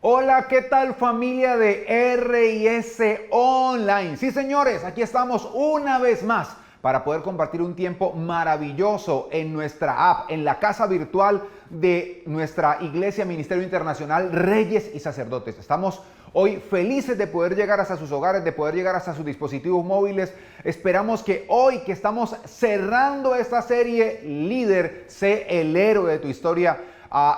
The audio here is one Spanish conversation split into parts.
Hola, ¿qué tal familia de R&S Online? Sí, señores, aquí estamos una vez más para poder compartir un tiempo maravilloso en nuestra app, en la casa virtual de nuestra Iglesia Ministerio Internacional Reyes y Sacerdotes. Estamos hoy felices de poder llegar hasta sus hogares, de poder llegar hasta sus dispositivos móviles. Esperamos que hoy que estamos cerrando esta serie Líder, sé el héroe de tu historia,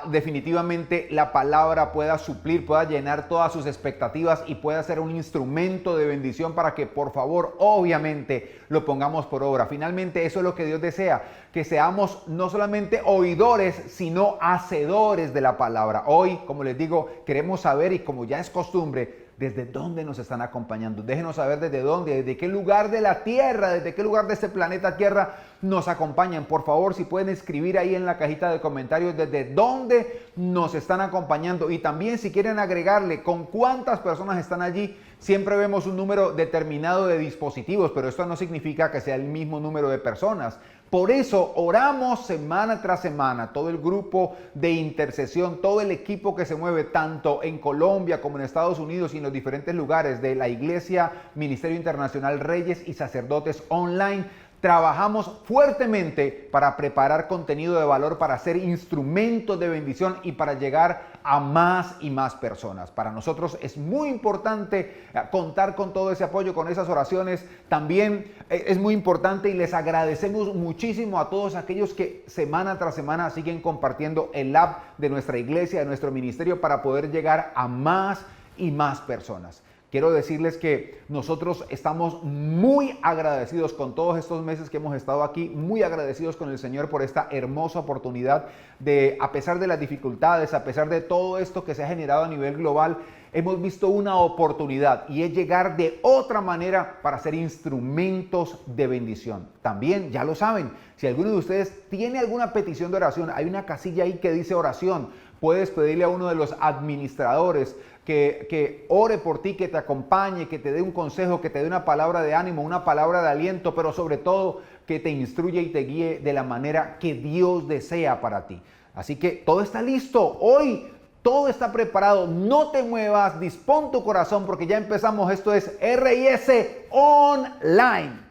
definitivamente la palabra pueda suplir, pueda llenar todas sus expectativas y pueda ser un instrumento de bendición para que por favor obviamente lo pongamos por obra. Finalmente eso es lo que Dios desea, que seamos no solamente oidores sino hacedores de la palabra. Hoy, como les digo, queremos saber, y como ya es costumbre, desde dónde nos están acompañando. Déjenos saber desde dónde, desde qué lugar de la Tierra, desde qué lugar de este planeta Tierra nos acompañan. Por favor, si pueden escribir ahí en la cajita de comentarios desde dónde nos están acompañando. Y también si quieren agregarle con cuántas personas están allí. Siempre vemos un número determinado de dispositivos, pero esto no significa que sea el mismo número de personas. Por eso oramos semana tras semana, todo el grupo de intercesión, todo el equipo que se mueve tanto en Colombia como en Estados Unidos y en los diferentes lugares de la Iglesia Ministerio Internacional Reyes y Sacerdotes Online. Trabajamos fuertemente para preparar contenido de valor, para ser instrumentos de bendición y para llegar a más y más personas. Para nosotros es muy importante contar con todo ese apoyo, con esas oraciones. También es muy importante y les agradecemos muchísimo a todos aquellos que semana tras semana siguen compartiendo el app de nuestra iglesia, de nuestro ministerio, para poder llegar a más y más personas. Quiero decirles que nosotros estamos muy agradecidos con todos estos meses que hemos estado aquí, muy agradecidos con el Señor por esta hermosa oportunidad de, a pesar de las dificultades, a pesar de todo esto que se ha generado a nivel global, hemos visto una oportunidad y es llegar de otra manera para ser instrumentos de bendición. También, ya lo saben, si alguno de ustedes tiene alguna petición de oración, hay una casilla ahí que dice oración. Puedes pedirle a uno de los administradores que ore por ti, que te acompañe, que te dé un consejo, que te dé una palabra de ánimo, una palabra de aliento, pero sobre todo que te instruya y te guíe de la manera que Dios desea para ti. Así que todo está listo. Hoy todo está preparado. No te muevas, dispón tu corazón porque ya empezamos. Esto es R&S Online.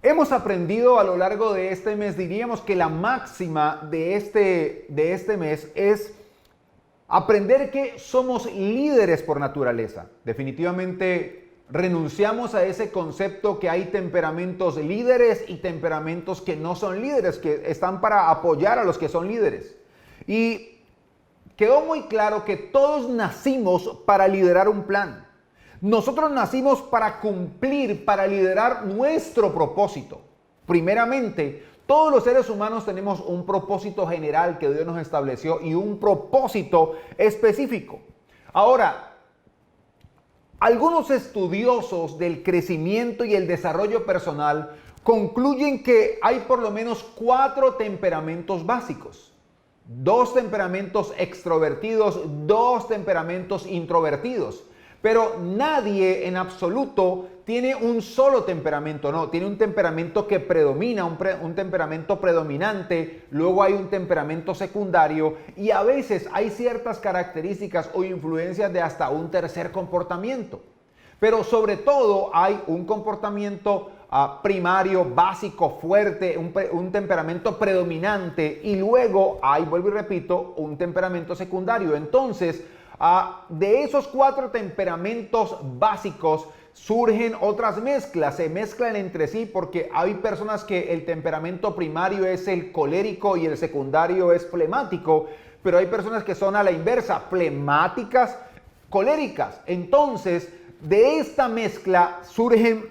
Hemos aprendido a lo largo de este mes, diríamos que la máxima de este mes es aprender que somos líderes por naturaleza. Definitivamente renunciamos a ese concepto que hay temperamentos líderes y temperamentos que no son líderes, que están para apoyar a los que son líderes. Y quedó muy claro que todos nacimos para liderar un plan. Nosotros nacimos para cumplir, para liderar nuestro propósito. Primeramente, todos los seres humanos tenemos un propósito general que Dios nos estableció y un propósito específico. Ahora, algunos estudiosos del crecimiento y el desarrollo personal concluyen que hay por lo menos 4 temperamentos básicos. 2 temperamentos extrovertidos, 2 temperamentos introvertidos. Pero nadie en absoluto tiene un solo temperamento, no, tiene un temperamento que predomina, un temperamento predominante, luego hay un temperamento secundario y a veces hay ciertas características o influencias de hasta un tercer comportamiento. Pero sobre todo hay un comportamiento primario, básico, fuerte, un temperamento predominante y luego hay, vuelvo y repito, un temperamento secundario. Entonces, de esos 4 temperamentos básicos surgen otras mezclas, se mezclan entre sí porque hay personas que el temperamento primario es el colérico y el secundario es flemático, pero hay personas que son a la inversa, flemáticas, coléricas. Entonces, de esta mezcla surgen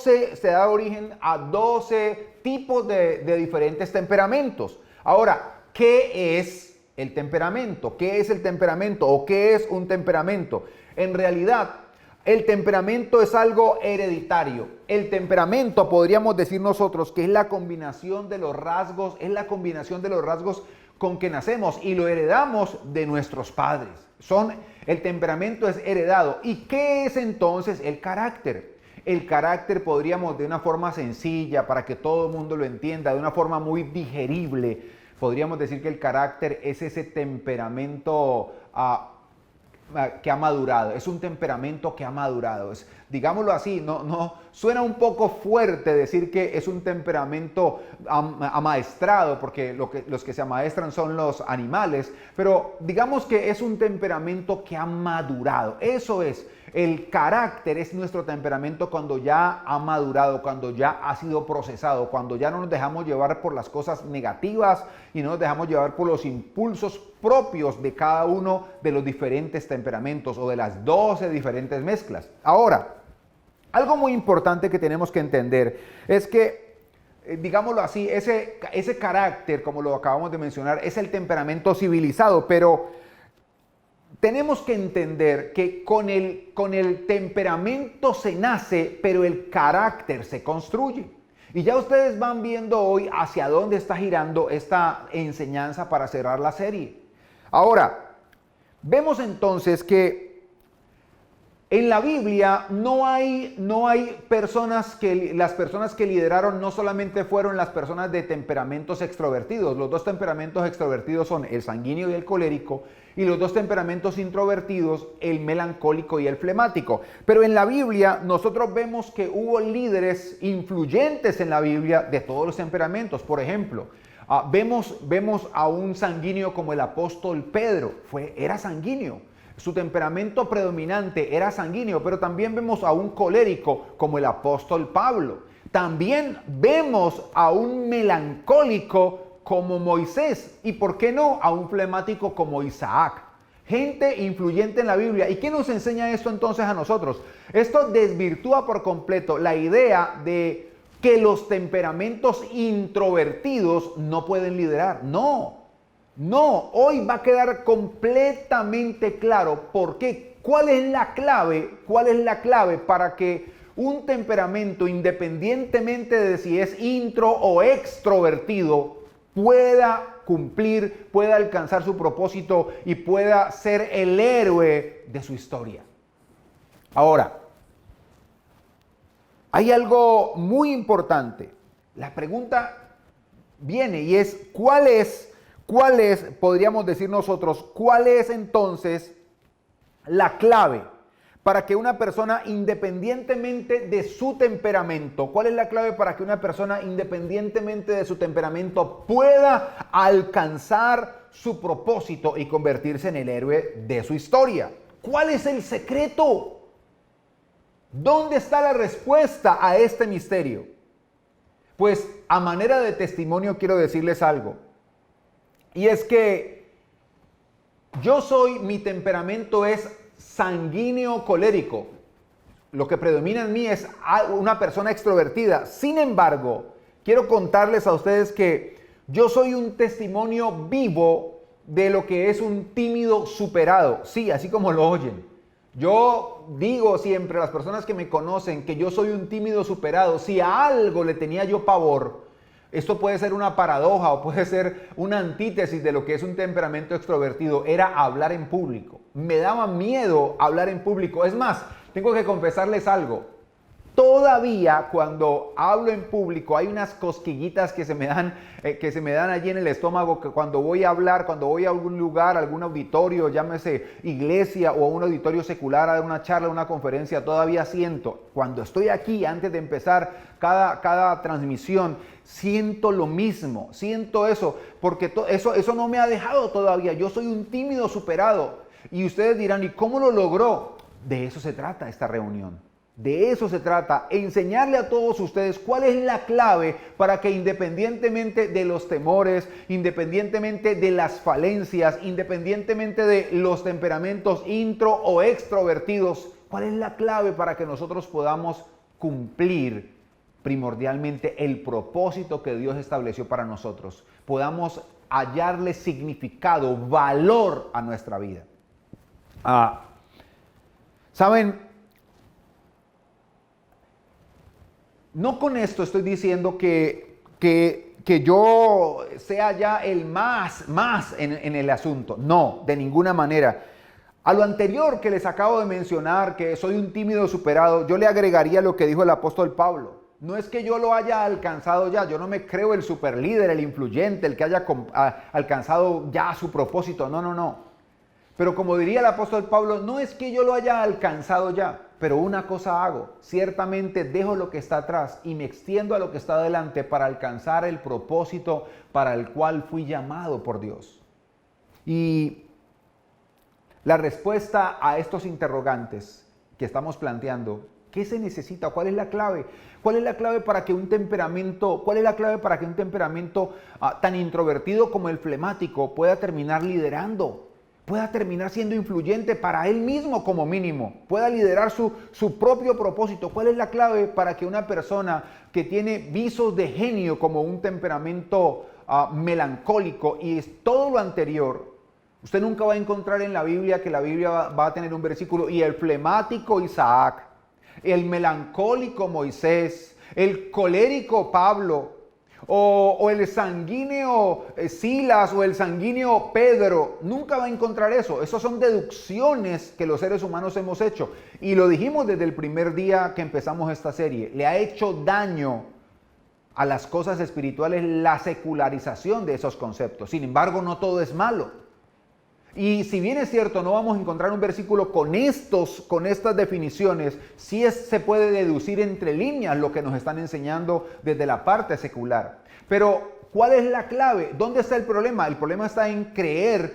se da origen a 12 tipos de diferentes temperamentos. Ahora, ¿qué es el temperamento? ¿Qué es el temperamento o qué es un temperamento? En realidad, el temperamento es algo hereditario. El temperamento, podríamos decir nosotros, que es la combinación de los rasgos, con que nacemos y lo heredamos de nuestros padres. El temperamento es heredado. ¿Y qué es entonces el carácter? El carácter podríamos de una forma sencilla, para que todo el mundo lo entienda, de una forma muy digerible, podríamos decir que el carácter es ese temperamento que ha madurado, es un temperamento que ha madurado. Digámoslo así, no suena un poco fuerte decir que es un temperamento amaestrado, porque los que se amaestran son los animales, pero digamos que es un temperamento que ha madurado. Eso es, el carácter es nuestro temperamento cuando ya ha madurado, cuando ya ha sido procesado, cuando ya no nos dejamos llevar por las cosas negativas y no nos dejamos llevar por los impulsos propios de cada uno de los diferentes temperamentos o de las 12 diferentes mezclas. Ahora, algo muy importante que tenemos que entender es que, digámoslo así, ese carácter, como lo acabamos de mencionar, es el temperamento civilizado, pero tenemos que entender que con el temperamento se nace, pero el carácter se construye. Y ya ustedes van viendo hoy hacia dónde está girando esta enseñanza para cerrar la serie. Ahora, vemos entonces que en la Biblia no hay las personas que lideraron no solamente fueron las personas de temperamentos extrovertidos. Los dos temperamentos extrovertidos son el sanguíneo y el colérico, y los dos temperamentos introvertidos, el melancólico y el flemático. Pero en la Biblia nosotros vemos que hubo líderes influyentes en la Biblia de todos los temperamentos. Por ejemplo, vemos a un sanguíneo como el apóstol Pedro, era sanguíneo. Su temperamento predominante era sanguíneo, pero también vemos a un colérico como el apóstol Pablo. También vemos a un melancólico como Moisés, y por qué no a un flemático como Isaac. Gente influyente en la Biblia. ¿Y qué nos enseña esto entonces a nosotros? Esto desvirtúa por completo la idea de que los temperamentos introvertidos no pueden liderar. No, hoy va a quedar completamente claro por qué. ¿Cuál es la clave para que un temperamento, independientemente de si es intro o extrovertido, pueda cumplir, pueda alcanzar su propósito y pueda ser el héroe de su historia? Ahora, hay algo muy importante. La pregunta viene y es, ¿cuál es, podríamos decir nosotros, cuál es entonces la clave para que una persona, independientemente de su temperamento, cuál es la clave para que una persona, independientemente de su temperamento, pueda alcanzar su propósito y convertirse en el héroe de su historia? ¿Cuál es el secreto? ¿Dónde está la respuesta a este misterio? Pues a manera de testimonio quiero decirles algo. Y es que mi temperamento es sanguíneo colérico. Lo que predomina en mí es una persona extrovertida. Sin embargo, quiero contarles a ustedes que yo soy un testimonio vivo de lo que es un tímido superado. Sí, así como lo oyen. Yo digo siempre a las personas que me conocen que yo soy un tímido superado. Si a algo le tenía yo pavor, esto puede ser una paradoja o puede ser una antítesis de lo que es un temperamento extrovertido, era hablar en público. Me daba miedo hablar en público. Es más, tengo que confesarles algo. Todavía cuando hablo en público hay unas cosquillitas que se me dan allí en el estómago, que cuando voy a hablar, cuando voy a algún lugar, algún auditorio, llámese iglesia o un auditorio secular, a dar una charla, una conferencia, todavía siento, cuando estoy aquí antes de empezar cada transmisión, siento lo mismo, siento eso, porque eso no me ha dejado todavía. Yo soy un tímido superado. Y ustedes dirán, ¿y cómo lo logró? De eso se trata esta reunión. De eso se trata, enseñarle a todos ustedes cuál es la clave para que, independientemente de los temores, independientemente de las falencias, independientemente de los temperamentos intro o extrovertidos, cuál es la clave para que nosotros podamos cumplir primordialmente el propósito que Dios estableció para nosotros, podamos hallarle significado, valor a nuestra vida. ¿Saben? No con esto estoy diciendo que yo sea ya el más en el asunto. No, de ninguna manera. A lo anterior que les acabo de mencionar, que soy un tímido superado, yo le agregaría lo que dijo el apóstol Pablo. No es que yo lo haya alcanzado ya, yo no me creo el superlíder, el influyente, el que haya alcanzado ya su propósito, no. Pero como diría el apóstol Pablo, no es que yo lo haya alcanzado ya, pero una cosa hago, ciertamente dejo lo que está atrás y me extiendo a lo que está adelante para alcanzar el propósito para el cual fui llamado por Dios. Y la respuesta a estos interrogantes que estamos planteando, ¿qué se necesita? ¿Cuál es la clave? ¿Cuál es la clave para que un temperamento tan introvertido como el flemático pueda terminar liderando? Pueda terminar siendo influyente para él mismo como mínimo, pueda liderar su propio propósito. ¿Cuál es la clave para que una persona que tiene visos de genio como un temperamento melancólico y es todo lo anterior? Usted nunca va a encontrar en la Biblia que la Biblia va a tener un versículo y el flemático Isaac, el melancólico Moisés, el colérico Pablo, o el sanguíneo Silas o el sanguíneo Pedro. Nunca va a encontrar eso. Esas son deducciones que los seres humanos hemos hecho. Y lo dijimos desde el primer día que empezamos esta serie. Le ha hecho daño a las cosas espirituales la secularización de esos conceptos. Sin embargo, no todo es malo. Y si bien es cierto, no vamos a encontrar un versículo con estas definiciones, sí se puede deducir entre líneas lo que nos están enseñando desde la parte secular. Pero, ¿cuál es la clave? ¿Dónde está el problema? El problema está en creer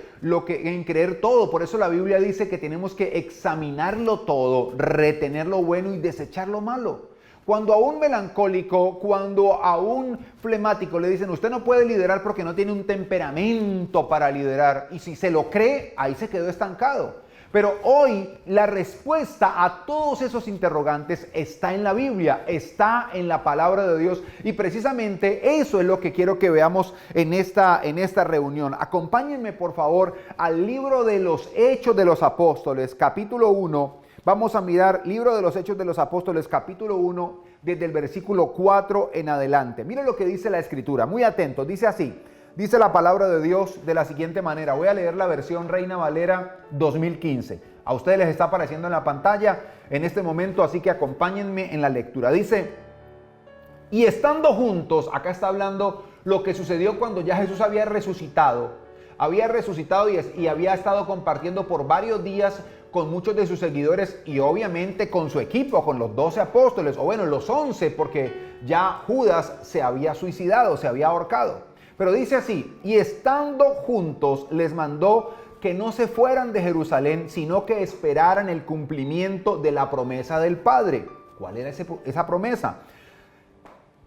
todo. Por eso la Biblia dice que tenemos que examinarlo todo, retener lo bueno y desechar lo malo. Cuando a un melancólico, cuando a un flemático le dicen, usted no puede liderar porque no tiene un temperamento para liderar, y si se lo cree, ahí se quedó estancado. Pero hoy la respuesta a todos esos interrogantes está en la Biblia, está en la palabra de Dios, y precisamente eso es lo que quiero que veamos en esta reunión. Acompáñenme por favor al libro de los Hechos de los Apóstoles, capítulo 1. Vamos a mirar libro de los Hechos de los Apóstoles, capítulo 1, desde el versículo 4 en adelante. Mire lo que dice la Escritura, muy atento, dice así, dice la palabra de Dios de la siguiente manera. Voy a leer la versión Reina Valera 2015. A ustedes les está apareciendo en la pantalla en este momento, así que acompáñenme en la lectura. Dice, y estando juntos, acá está hablando lo que sucedió cuando ya Jesús había resucitado y había estado compartiendo por varios días con muchos de sus seguidores y obviamente con su equipo, con los 12 apóstoles, o bueno, los 11, porque ya Judas se había suicidado, se había ahorcado. Pero dice así, y estando juntos les mandó que no se fueran de Jerusalén, sino que esperaran el cumplimiento de la promesa del Padre. ¿Cuál era esa promesa?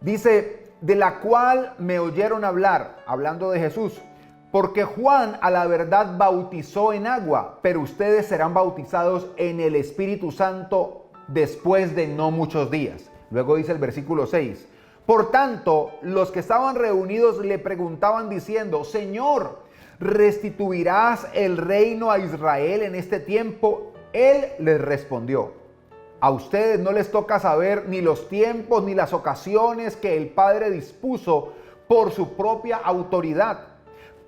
Dice, de la cual me oyeron hablar, hablando de Jesús. Porque Juan a la verdad bautizó en agua, pero ustedes serán bautizados en el Espíritu Santo después de no muchos días. Luego dice el versículo 6. Por tanto, los que estaban reunidos le preguntaban diciendo, Señor, ¿restituirás el reino a Israel en este tiempo? Él les respondió, a ustedes no les toca saber ni los tiempos ni las ocasiones que el Padre dispuso por su propia autoridad.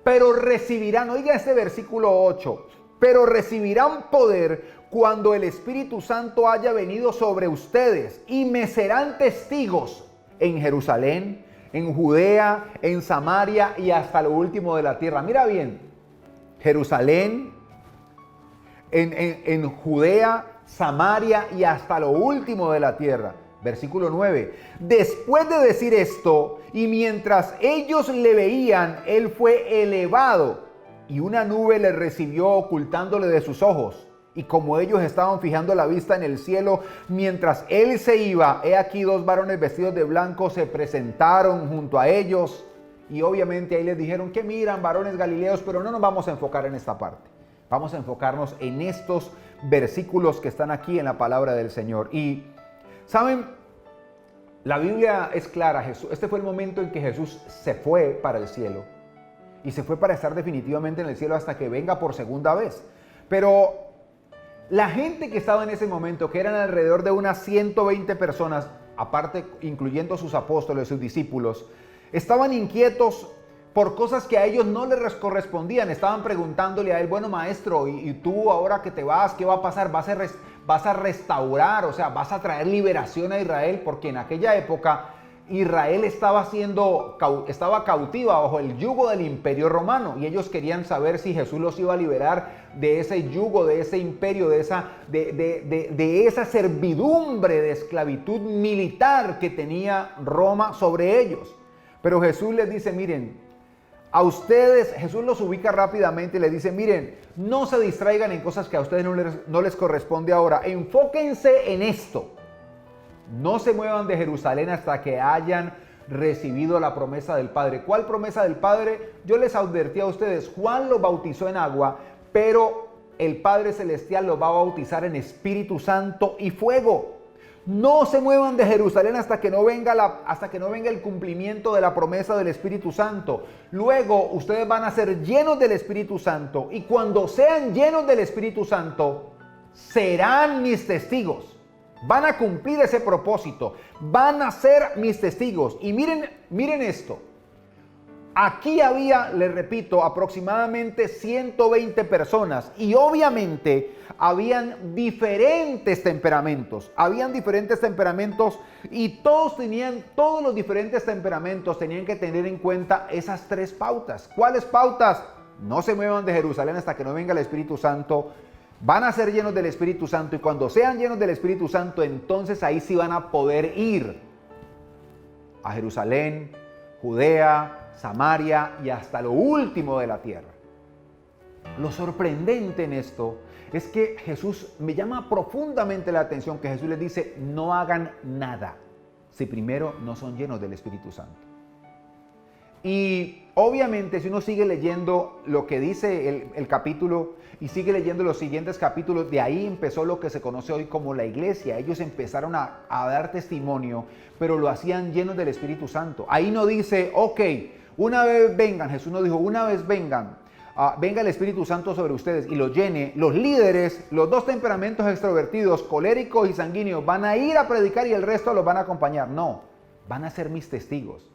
Pero recibirán, oiga este versículo 8, pero recibirán poder cuando el Espíritu Santo haya venido sobre ustedes y me serán testigos en Jerusalén, en Judea, en Samaria y hasta lo último de la tierra. Mira bien, Jerusalén, en Judea, Samaria y hasta lo último de la tierra. Versículo 9. Después de decir esto, y mientras ellos le veían, él fue elevado, y una nube le recibió ocultándole de sus ojos. Y como ellos estaban fijando la vista en el cielo, mientras él se iba, he aquí dos varones vestidos de blanco se presentaron junto a ellos. Y obviamente ahí les dijeron que miran, varones galileos, pero no nos vamos a enfocar en esta parte. Vamos a enfocarnos en estos versículos que están aquí en la palabra del Señor. Y ¿saben? La Biblia es clara. Este fue el momento en que Jesús se fue para el cielo. Y se fue para estar definitivamente en el cielo hasta que venga por segunda vez. Pero la gente que estaba en ese momento, que eran alrededor de unas 120 personas, aparte incluyendo sus apóstoles, sus discípulos, estaban inquietos por cosas que a ellos no les correspondían. Estaban preguntándole a él, bueno maestro, ¿y tú ahora que te vas, qué va a pasar? ¿Vas a restaurar, o sea, vas a traer liberación a Israel? Porque en aquella época Israel estaba cautiva bajo el yugo del imperio romano y ellos querían saber si Jesús los iba a liberar de ese yugo, de ese imperio, de esa servidumbre de esclavitud militar que tenía Roma sobre ellos. Pero Jesús les dice, miren, a ustedes, Jesús los ubica rápidamente y les dice, miren, no se distraigan en cosas que a ustedes no les corresponde ahora, enfóquense en esto. No se muevan de Jerusalén hasta que hayan recibido la promesa del Padre. ¿Cuál promesa del Padre? Yo les advertí a ustedes, Juan los bautizó en agua, pero el Padre Celestial los va a bautizar en Espíritu Santo y fuego. No se muevan de Jerusalén hasta que no venga el cumplimiento de la promesa del Espíritu Santo. Luego ustedes van a ser llenos del Espíritu Santo y cuando sean llenos del Espíritu Santo, serán mis testigos. Van a cumplir ese propósito, van a ser mis testigos. Y miren esto, aquí había, les repito, aproximadamente 120 personas y obviamente habían diferentes temperamentos, y todos los diferentes temperamentos tenían que tener en cuenta esas tres pautas. ¿Cuáles pautas? No se muevan de Jerusalén hasta que no venga el Espíritu Santo. Van a ser llenos del Espíritu Santo y cuando sean llenos del Espíritu Santo, entonces ahí sí van a poder ir a Jerusalén, Judea, Samaria y hasta lo último de la tierra. Lo sorprendente en esto es que Jesús, me llama profundamente la atención que Jesús les dice, no hagan nada si primero no son llenos del Espíritu Santo. Y obviamente si uno sigue leyendo lo que dice el capítulo y sigue leyendo los siguientes capítulos, de ahí empezó lo que se conoce hoy como la iglesia. Ellos empezaron a dar testimonio, pero lo hacían llenos del Espíritu Santo. Ahí no dice, ok, una vez vengan, Jesús no dijo, una vez venga el Espíritu Santo sobre ustedes y los llene. Los líderes, los dos temperamentos extrovertidos, coléricos y sanguíneos, van a ir a predicar y el resto los van a acompañar. No, van a ser mis testigos.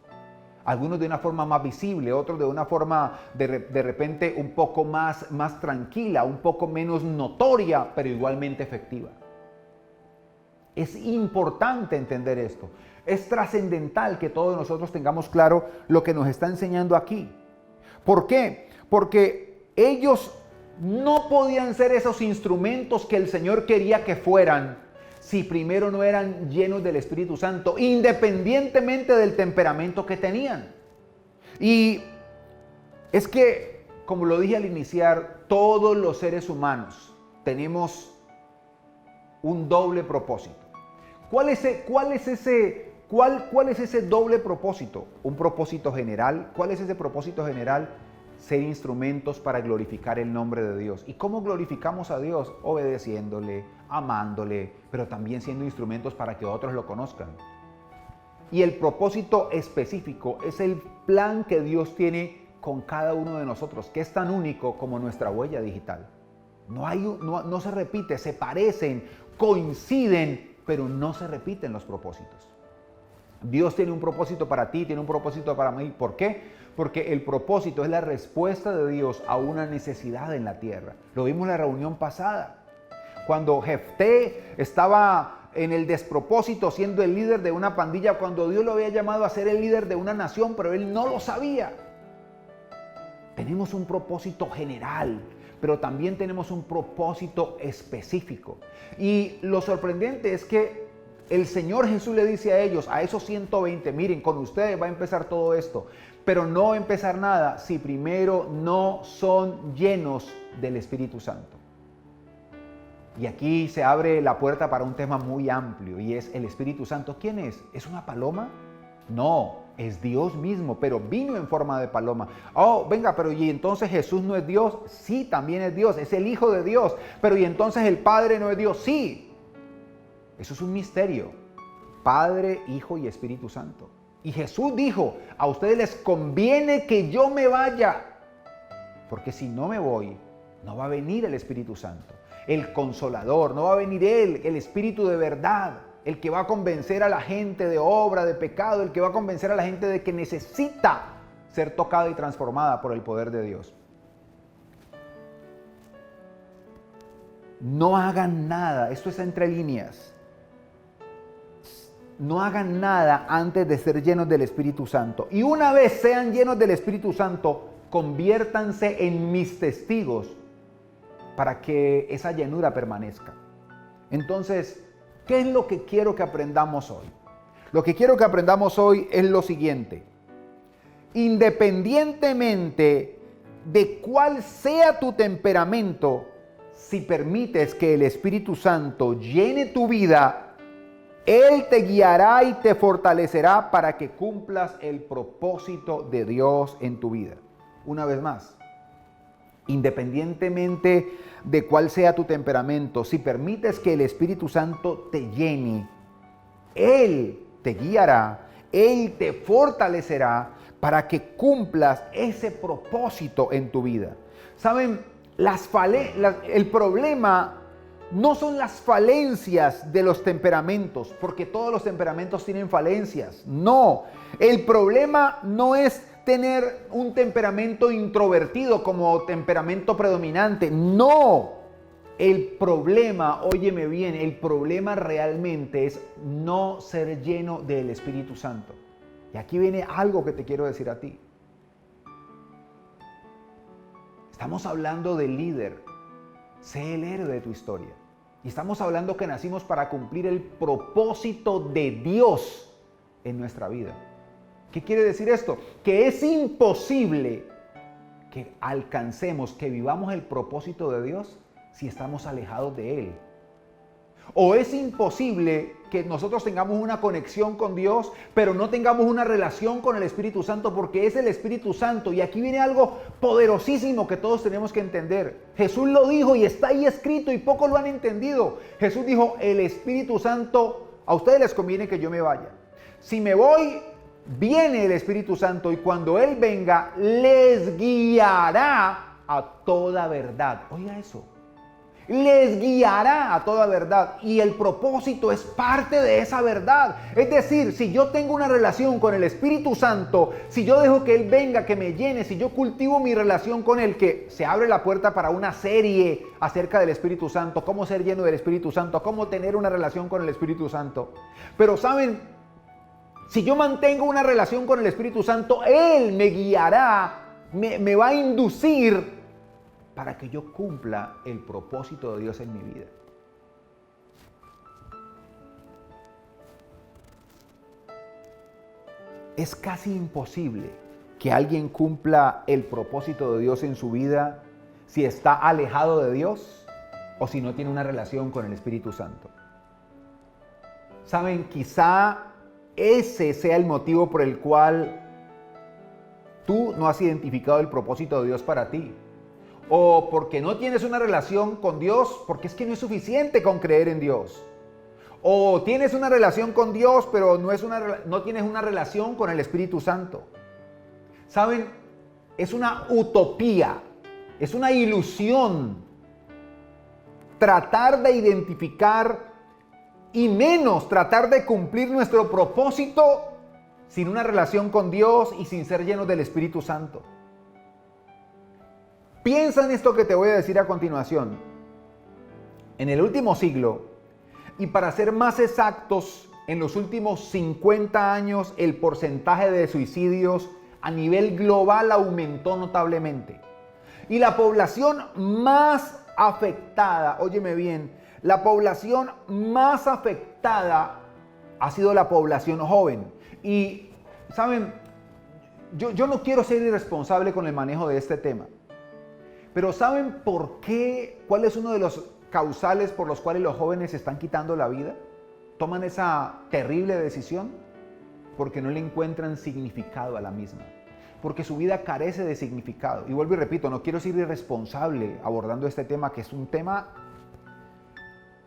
Algunos de una forma más visible, otros de una forma de repente un poco más tranquila, un poco menos notoria, pero igualmente efectiva. Es importante entender esto. Es trascendental que todos nosotros tengamos claro lo que nos está enseñando aquí. ¿Por qué? Porque ellos no podían ser esos instrumentos que el Señor quería que fueran si primero no eran llenos del Espíritu Santo, independientemente del temperamento que tenían. Y es que, como lo dije al iniciar, todos los seres humanos tenemos un doble propósito. ¿Cuál es ese doble propósito? Un propósito general. ¿Cuál es ese propósito general? Ser instrumentos para glorificar el nombre de Dios. ¿Y cómo glorificamos a Dios? Obedeciéndole, amándole, pero también siendo instrumentos para que otros lo conozcan. Y el propósito específico es el plan que Dios tiene con cada uno de nosotros, que es tan único como nuestra huella digital. No se repite, se parecen, coinciden, pero no se repiten los propósitos. Dios tiene un propósito para ti, tiene un propósito para mí. ¿Por qué? Porque el propósito es la respuesta de Dios a una necesidad en la tierra. Lo vimos en la reunión pasada. Cuando Jefté estaba en el despropósito siendo el líder de una pandilla, cuando Dios lo había llamado a ser el líder de una nación, pero él no lo sabía. Tenemos un propósito general, pero también tenemos un propósito específico. Y lo sorprendente es que el Señor Jesús le dice a ellos, a esos 120, miren, con ustedes va a empezar todo esto, pero no va a empezar nada si primero no son llenos del Espíritu Santo. Y aquí se abre la puerta para un tema muy amplio y es el Espíritu Santo. ¿Quién es? ¿Es una paloma? No, es Dios mismo, pero vino en forma de paloma. Oh, venga, pero ¿y entonces Jesús no es Dios? Sí, también es Dios, es el Hijo de Dios. Pero ¿y entonces el Padre no es Dios? Sí. Eso es un misterio. Padre, Hijo y Espíritu Santo. Y Jesús dijo, a ustedes les conviene que yo me vaya, porque si no me voy, no va a venir el Espíritu Santo, el Consolador, no va a venir Él, el Espíritu de verdad, el que va a convencer a la gente de obra, de pecado, el que va a convencer a la gente de que necesita ser tocada y transformada por el poder de Dios. No hagan nada, esto es entre líneas. No hagan nada antes de ser llenos del Espíritu Santo. Y una vez sean llenos del Espíritu Santo, conviértanse en mis testigos para que esa llenura permanezca. Entonces, ¿qué es lo que quiero que aprendamos hoy? Lo que quiero que aprendamos hoy es lo siguiente. Independientemente de cuál sea tu temperamento, si permites que el Espíritu Santo llene tu vida, Él te guiará y te fortalecerá para que cumplas el propósito de Dios en tu vida. Una vez más, independientemente de cuál sea tu temperamento, si permites que el Espíritu Santo te llene, Él te guiará, Él te fortalecerá para que cumplas ese propósito en tu vida. ¿Saben? El problema no son las falencias de los temperamentos, porque todos los temperamentos tienen falencias. No, el problema no es tener un temperamento introvertido como temperamento predominante. No, el problema, óyeme bien, el problema realmente es no ser lleno del Espíritu Santo. Y aquí viene algo que te quiero decir a ti. Estamos hablando del líder. Sé el héroe de tu historia. Y estamos hablando que nacimos para cumplir el propósito de Dios en nuestra vida. ¿Qué quiere decir esto? Que es imposible que alcancemos, que vivamos el propósito de Dios si estamos alejados de Él. O es imposible que nosotros tengamos una conexión con Dios, pero no tengamos una relación con el Espíritu Santo, porque es el Espíritu Santo. Y aquí viene algo poderosísimo que todos tenemos que entender. Jesús lo dijo y está ahí escrito y pocos lo han entendido. Jesús dijo, el Espíritu Santo, a ustedes les conviene que yo me vaya. Si me voy, viene el Espíritu Santo y cuando Él venga, les guiará a toda verdad. Oiga eso. Les guiará a toda verdad y el propósito es parte de esa verdad. Es decir, si yo tengo una relación con el Espíritu Santo, si yo dejo que Él venga, que me llene, si yo cultivo mi relación con Él, que se abre la puerta para una serie acerca del Espíritu Santo, cómo ser lleno del Espíritu Santo, cómo tener una relación con el Espíritu Santo. Pero saben, si yo mantengo una relación con el Espíritu Santo, Él me guiará, me va a inducir para que yo cumpla el propósito de Dios en mi vida. Es casi imposible que alguien cumpla el propósito de Dios en su vida si está alejado de Dios o si no tiene una relación con el Espíritu Santo. Saben, quizá ese sea el motivo por el cual tú no has identificado el propósito de Dios para ti. O porque no tienes una relación con Dios, porque es que no es suficiente con creer en Dios. O tienes una relación con Dios, pero no tienes una relación con el Espíritu Santo. ¿Saben? Es una utopía, es una ilusión tratar de identificar y menos tratar de cumplir nuestro propósito sin una relación con Dios y sin ser llenos del Espíritu Santo. Piensa en esto que te voy a decir a continuación. En el último siglo, y para ser más exactos, en los últimos 50 años, el porcentaje de suicidios a nivel global aumentó notablemente. Y la población más afectada, óyeme bien, la población más afectada ha sido la población joven. Y, ¿saben? Yo no quiero ser irresponsable con el manejo de este tema. Pero ¿saben por qué? ¿Cuál es uno de los causales por los cuales los jóvenes se están quitando la vida? ¿Toman esa terrible decisión? Porque no le encuentran significado a la misma. Porque su vida carece de significado. Y vuelvo y repito, no quiero ser irresponsable abordando este tema, que es un tema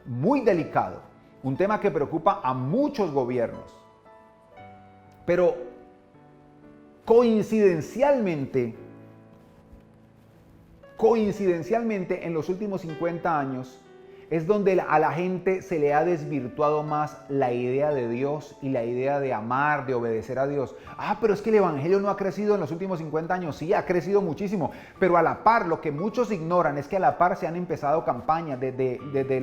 muy delicado. Un tema que preocupa a muchos gobiernos. Pero coincidencialmente, en los últimos 50 años, es donde a la gente se le ha desvirtuado más la idea de Dios y la idea de amar, de obedecer a Dios. Pero es que el evangelio no ha crecido en los últimos 50 años. Sí, ha crecido muchísimo, pero a la par, lo que muchos ignoran es que a la par se han empezado campañas desde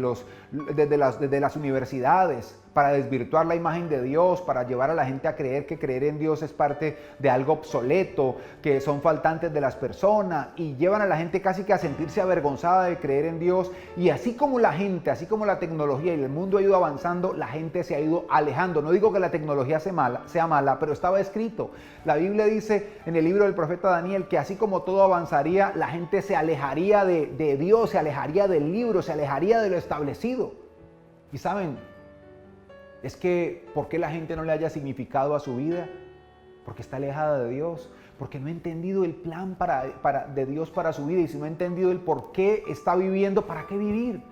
las universidades para desvirtuar la imagen de Dios, para llevar a la gente a creer que creer en Dios es parte de algo obsoleto, que son faltantes de las personas, y llevan a la gente casi que a sentirse avergonzada de creer en Dios. Y así como la gente, así como la tecnología y el mundo ha ido avanzando, la gente se ha ido alejando. No digo que la tecnología sea mala, pero estaba escrito. La Biblia dice en el libro del profeta Daniel que así como todo avanzaría, la gente se alejaría de Dios, se alejaría del libro, se alejaría de lo establecido. Y saben, es que ¿por qué la gente no le haya significado a su vida? Porque está alejada de Dios, porque no ha entendido el plan de Dios para su vida, y si no ha entendido el por qué está viviendo, ¿para qué vivir?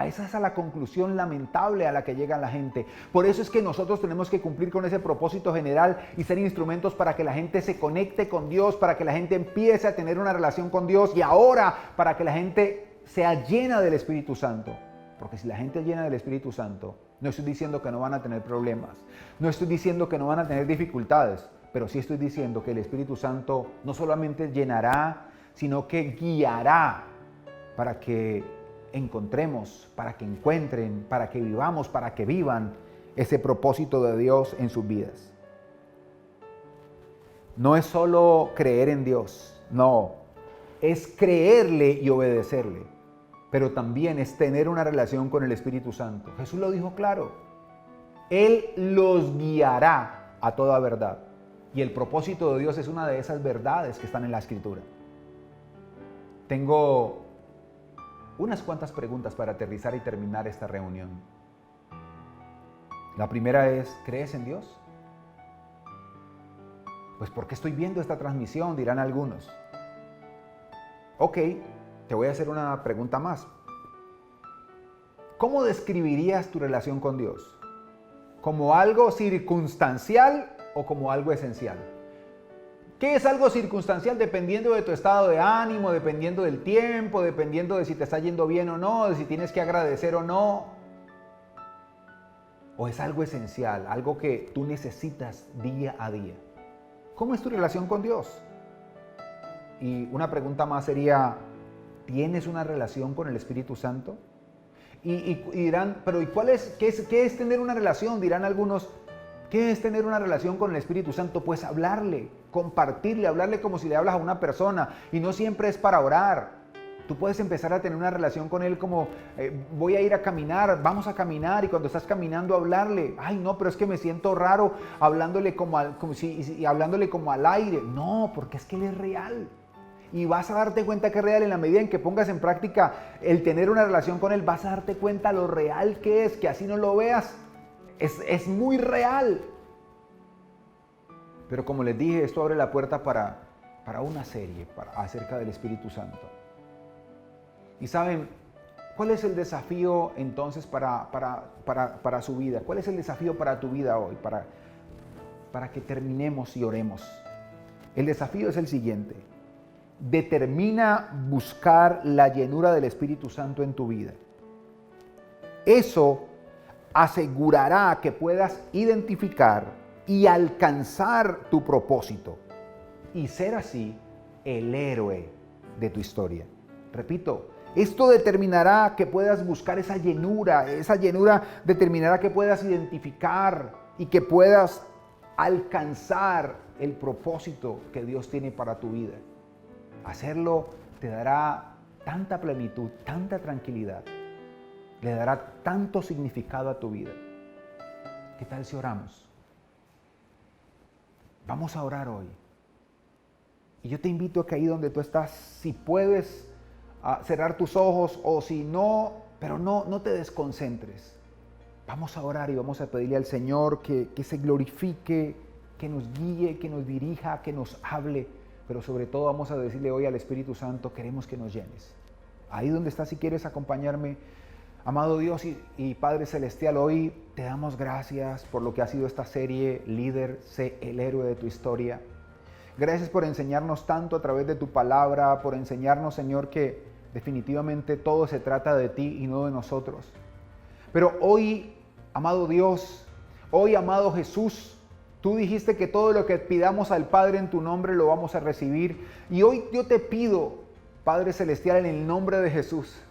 Esa es la conclusión lamentable a la que llega la gente. Por eso es que nosotros tenemos que cumplir con ese propósito general y ser instrumentos para que la gente se conecte con Dios, para que la gente empiece a tener una relación con Dios, y ahora para que la gente sea llena del Espíritu Santo. Porque si la gente es llena del Espíritu Santo, no estoy diciendo que no van a tener problemas, no estoy diciendo que no van a tener dificultades, pero sí estoy diciendo que el Espíritu Santo no solamente llenará, sino que guiará para que encontremos, para que encuentren, para que vivamos, para que vivan ese propósito de Dios en sus vidas. No es solo creer en Dios, no, es creerle y obedecerle. Pero también es tener una relación con el Espíritu Santo. Jesús lo dijo claro. Él los guiará a toda verdad. Y el propósito de Dios es una de esas verdades que están en la Escritura. Tengo unas cuantas preguntas para aterrizar y terminar esta reunión. La primera es, ¿crees en Dios? Pues ¿por qué estoy viendo esta transmisión? Dirán algunos. Ok. Te voy a hacer una pregunta más. ¿Cómo describirías tu relación con Dios? ¿Como algo circunstancial o como algo esencial? ¿Qué es algo circunstancial? Dependiendo de tu estado de ánimo, dependiendo del tiempo, dependiendo de si te está yendo bien o no, de si tienes que agradecer o no. ¿O es algo esencial, algo que tú necesitas día a día? ¿Cómo es tu relación con Dios? Y una pregunta más sería, ¿tienes una relación con el Espíritu Santo? Y dirán, pero qué es tener una relación? Dirán algunos, ¿qué es tener una relación con el Espíritu Santo? Pues hablarle, compartirle, hablarle como si le hablas a una persona. Y no siempre es para orar. Tú puedes empezar a tener una relación con Él como, voy a ir a caminar, vamos a caminar, y cuando estás caminando hablarle. Ay, no, pero es que me siento raro hablándole como al aire. No, porque es que Él es real. Y vas a darte cuenta que es real en la medida en que pongas en práctica el tener una relación con Él. Vas a darte cuenta lo real que es, que así no lo veas. Es muy real. Pero como les dije, esto abre la puerta para una serie acerca del Espíritu Santo. Y saben, ¿cuál es el desafío entonces para su vida? ¿Cuál es el desafío para tu vida hoy? Para que terminemos y oremos. El desafío es el siguiente. Determina buscar la llenura del Espíritu Santo en tu vida. Eso asegurará que puedas identificar y alcanzar tu propósito y ser así el héroe de tu historia. Repito, esto determinará que puedas buscar esa llenura determinará que puedas identificar y que puedas alcanzar el propósito que Dios tiene para tu vida. Hacerlo te dará tanta plenitud, tanta tranquilidad, le dará tanto significado a tu vida. ¿Qué tal si oramos? Vamos a orar hoy. Y yo te invito a que ahí donde tú estás, si puedes cerrar tus ojos, o si no, pero no te desconcentres. Vamos a orar y vamos a pedirle al Señor que se glorifique, que nos guíe, que nos dirija, que nos hable. Pero sobre todo vamos a decirle hoy al Espíritu Santo, queremos que nos llenes. Ahí donde estás, si quieres acompañarme, amado Dios y Padre Celestial, hoy te damos gracias por lo que ha sido esta serie, Líder, sé el héroe de tu historia. Gracias por enseñarnos tanto a través de tu palabra, por enseñarnos, Señor, que definitivamente todo se trata de ti y no de nosotros. Pero hoy, amado Dios, hoy, amado Jesús, tú dijiste que todo lo que pidamos al Padre en tu nombre lo vamos a recibir. Y hoy yo te pido, Padre Celestial, en el nombre de Jesús,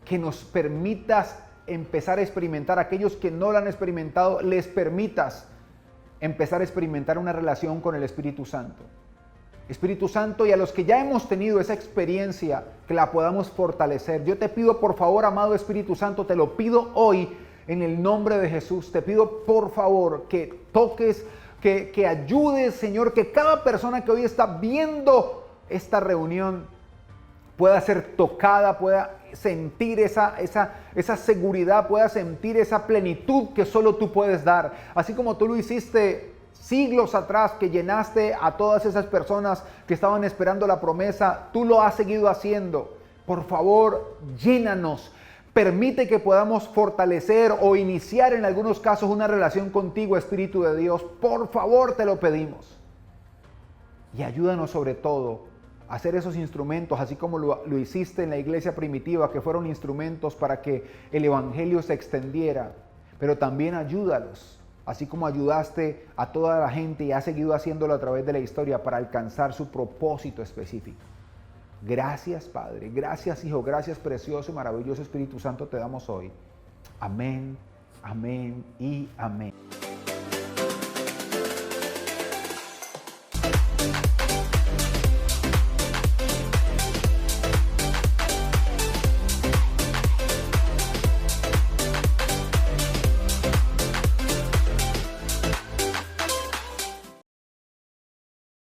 que nos permitas empezar a experimentar, aquellos que no lo han experimentado, les permitas empezar a experimentar una relación con el Espíritu Santo. Espíritu Santo, y a los que ya hemos tenido esa experiencia, que la podamos fortalecer. Yo te pido, por favor, amado Espíritu Santo, te lo pido hoy en el nombre de Jesús. Te pido, por favor, que toques, que ayudes, Señor, que cada persona que hoy está viendo esta reunión pueda ser tocada, pueda sentir esa seguridad, pueda sentir esa plenitud que solo tú puedes dar. Así como tú lo hiciste siglos atrás, que llenaste a todas esas personas que estaban esperando la promesa, tú lo has seguido haciendo. Por favor, llénanos. Permite que podamos fortalecer o iniciar en algunos casos una relación contigo, Espíritu de Dios. Por favor, te lo pedimos. Y ayúdanos sobre todo a hacer esos instrumentos, así como lo hiciste en la iglesia primitiva, que fueron instrumentos para que el evangelio se extendiera. Pero también ayúdalos, así como ayudaste a toda la gente y has seguido haciéndolo a través de la historia para alcanzar su propósito específico. Gracias, Padre. Gracias, Hijo. Gracias, precioso y maravilloso Espíritu Santo, te damos hoy. Amén, amén y amén.